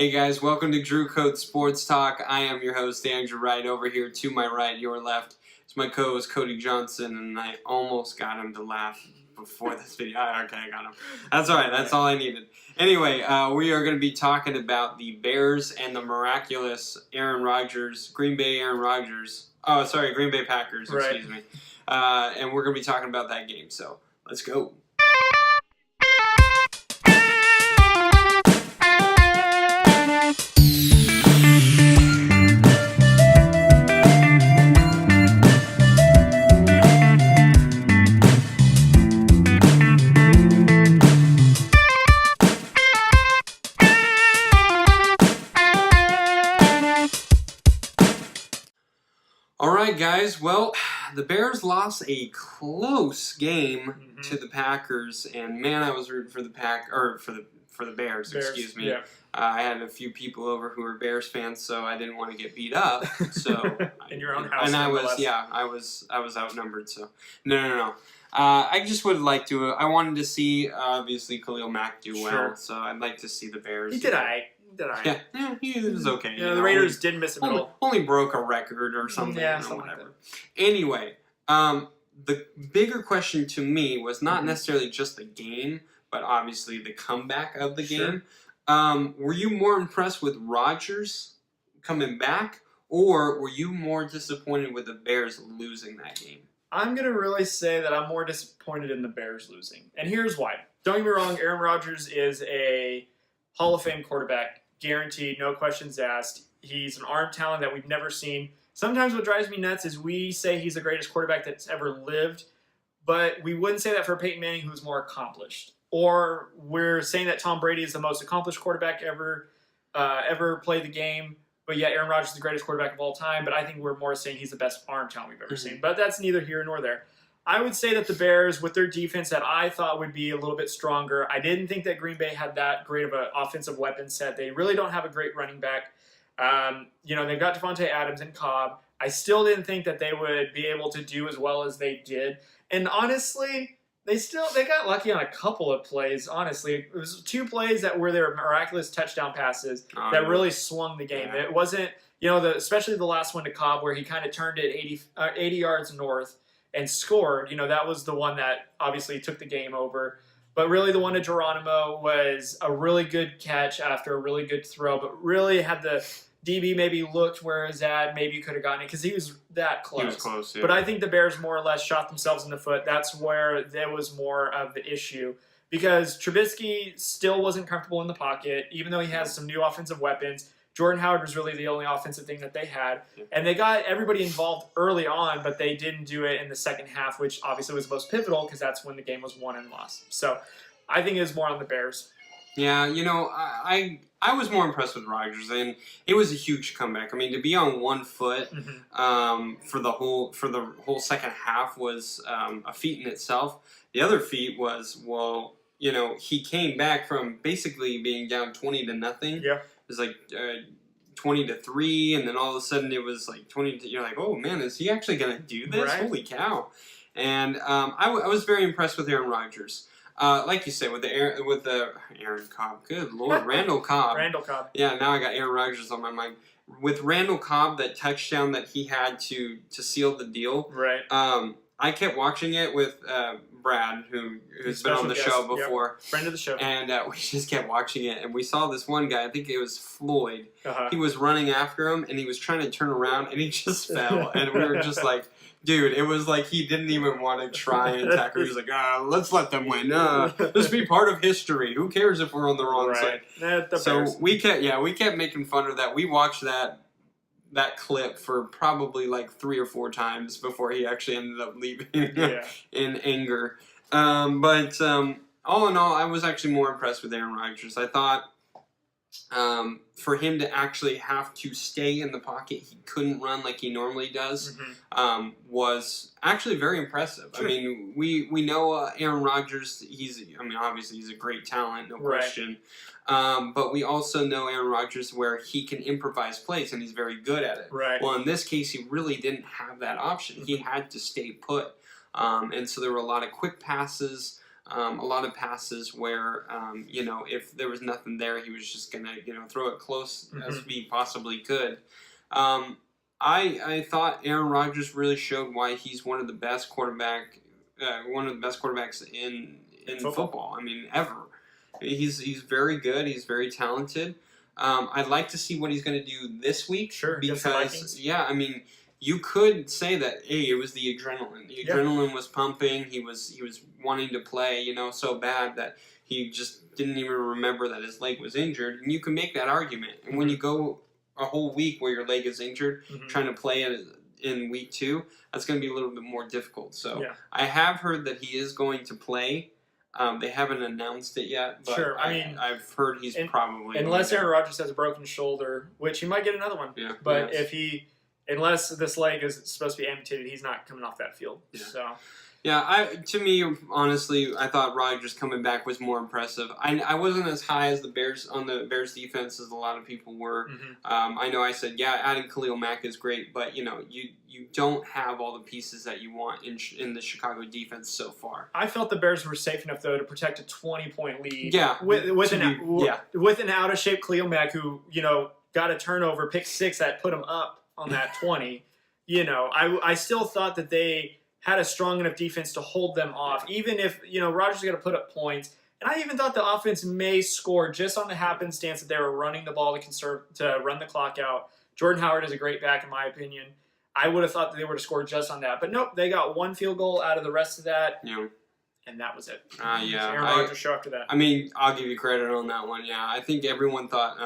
Hey guys, welcome to Drew Code Sports Talk. I am your host, Andrew Wright. Over here to my right, your left, is my co-host, Cody Johnson, and I almost got him to laugh before this video. Okay, I got him. That's all right. That's all I needed. Anyway, we are going to be talking about the Bears and the miraculous Aaron Rodgers, Green Bay Aaron Rodgers. Oh, sorry, Green Bay Packers, excuse me. And we're going to be talking about that game, so let's go. Alright guys, well, the Bears lost a close game to the Packers, and man, I was rooting for the Bears, excuse me. Yeah. I had a few people over who were Bears fans, so I didn't want to get beat up. So in your own house, and I was outnumbered. So no. I just would like to. I wanted to see obviously Khalil Mack do well, so I'd like to see the Bears. He did Yeah, he was okay. Yeah, the Raiders did miss him. Only broke a record or something. Yeah, something whatever. Like that. Anyway, the bigger question to me was not necessarily just the game, but obviously the comeback of the game. Were you more impressed with Rodgers coming back, or were you more disappointed with the Bears losing that game? I'm going to really say that I'm more disappointed in the Bears losing. And here's why. Don't get me wrong, Aaron Rodgers is a Hall of Fame quarterback. Guaranteed, no questions asked. He's an arm talent that we've never seen. Sometimes what drives me nuts is we say he's the greatest quarterback that's ever lived, but we wouldn't say that for Peyton Manning, who's more accomplished. Or we're saying that Tom Brady is the most accomplished quarterback ever played the game, but yet Aaron Rodgers is the greatest quarterback of all time. But I think we're more saying he's the best arm talent we've ever seen. But that's neither here nor there. I would say that the Bears, with their defense that I thought would be a little bit stronger, I didn't think that Green Bay had that great of an offensive weapon set. They really don't have a great running back. They've got Devontae Adams and Cobb. I still didn't think that they would be able to do as well as they did. And honestly, they got lucky on a couple of plays, honestly. It was two plays that were their miraculous touchdown passes that really swung the game. Yeah. It wasn't, especially the last one to Cobb where he kind of turned it 80 yards north and scored. That was the one that obviously took the game over. But really the one to Geronimo was a really good catch after a really good throw, but really had the DB maybe looked where it was at, maybe you could have gotten it because he was that close. He was close, yeah. But I think the Bears more or less shot themselves in the foot. That's where there was more of the issue because Trubisky still wasn't comfortable in the pocket, even though he has some new offensive weapons. Jordan Howard was really the only offensive thing that they had. And they got everybody involved early on, but they didn't do it in the second half, which obviously was most pivotal because that's when the game was won and lost. So I think it was more on the Bears. Yeah, I was more impressed with Rodgers, and it was a huge comeback. I mean, to be on 1 foot for the whole second half was a feat in itself. The other feat was, he came back from basically being down 20-0. Yeah. It was like 20-3, and then all of a sudden it was like 20. You're like, oh man, is he actually going to do this? Right. Holy cow! And I was very impressed with Aaron Rodgers. Like you said, with the Aaron Cobb. Good Lord, Randall Cobb. Randall Cobb. Yeah, now I got Aaron Rodgers on my mind. With Randall Cobb, that touchdown that he had to seal the deal. Right. I kept watching it with Brad, who's been on the show before. Yep. Friend of the show. And we just kept watching it. And we saw this one guy, I think it was Floyd. He was running after him, and he was trying to turn around, and he just fell. And we were just like, dude, it was like he didn't even want to try and tackle. He was like, let's let them win. Let's be part of history. Who cares if we're on the wrong side? So we kept making fun of that. We watched that clip for probably like 3 or 4 times before he actually ended up leaving in anger. But all in all, I was actually more impressed with Aaron Rodgers. I thought for him to actually have to stay in the pocket, he couldn't run like he normally does, was actually very impressive. Sure. I mean, we know Aaron Rodgers, obviously he's a great talent, no question. But we also know Aaron Rodgers where he can improvise plays, and he's very good at it. Right. Well, in this case, he really didn't have that option. He had to stay put. And so there were a lot of quick passes. A lot of passes where, if there was nothing there, he was just going to, throw it close as he possibly could. I thought Aaron Rodgers really showed why he's one of the best quarterbacks in football. I mean, ever. He's very good. He's very talented. I'd like to see what he's going to do this week. Sure, because you could say that, hey, it was the adrenaline. The adrenaline was pumping. He was wanting to play, so bad that he just didn't even remember that his leg was injured. And you can make that argument. And when you go a whole week where your leg is injured, trying to play it in week 2, that's going to be a little bit more difficult. So I have heard that he is going to play. They haven't announced it yet, but sure. I've heard he's probably unless Aaron Rodgers has a broken shoulder, which he might get another one. Yeah, but unless this leg is supposed to be amputated, he's not coming off that field. Yeah. So. Yeah, to me, honestly, I thought Rodgers coming back was more impressive. I wasn't as high as the Bears on the Bears defense as a lot of people were. I know I said, adding Khalil Mack is great, but you don't have all the pieces that you want in the Chicago defense so far. I felt the Bears were safe enough though to protect a 20-point lead. Yeah, with an out of shape Khalil Mack who got a turnover, pick 6 that put him up on that 20. I still thought that they had a strong enough defense to hold them off, even if, Rodgers is going to put up points. And I even thought the offense may score just on the happenstance that they were running the ball to run the clock out. Jordan Howard is a great back, in my opinion. I would have thought that they would have scored just on that. But nope, they got 1 field goal out of the rest of that. Yeah. And that was it. Aaron Rodgers show after that. I mean, I'll give you credit on that one. Yeah, I think everyone thought,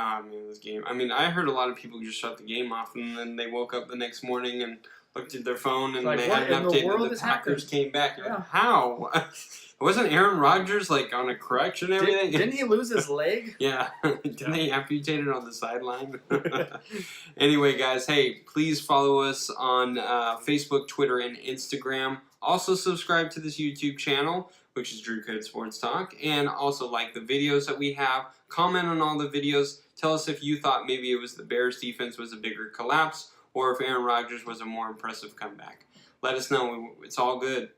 this game. I mean, I heard a lot of people just shut the game off, and then they woke up the next morning and looked at their phone, and they had an update that the Packers came back. Yeah. How? Wasn't Aaron Rodgers on a crutch and everything? Didn't he lose his leg? Yeah. Didn't they amputate it on the sideline? Anyway, guys, hey, please follow us on Facebook, Twitter, and Instagram. Also subscribe to this YouTube channel, which is Drew Code Sports Talk, and also like the videos that we have. Comment on all the videos. Tell us if you thought maybe it was the Bears defense was a bigger collapse, or if Aaron Rodgers was a more impressive comeback. Let us know. It's all good.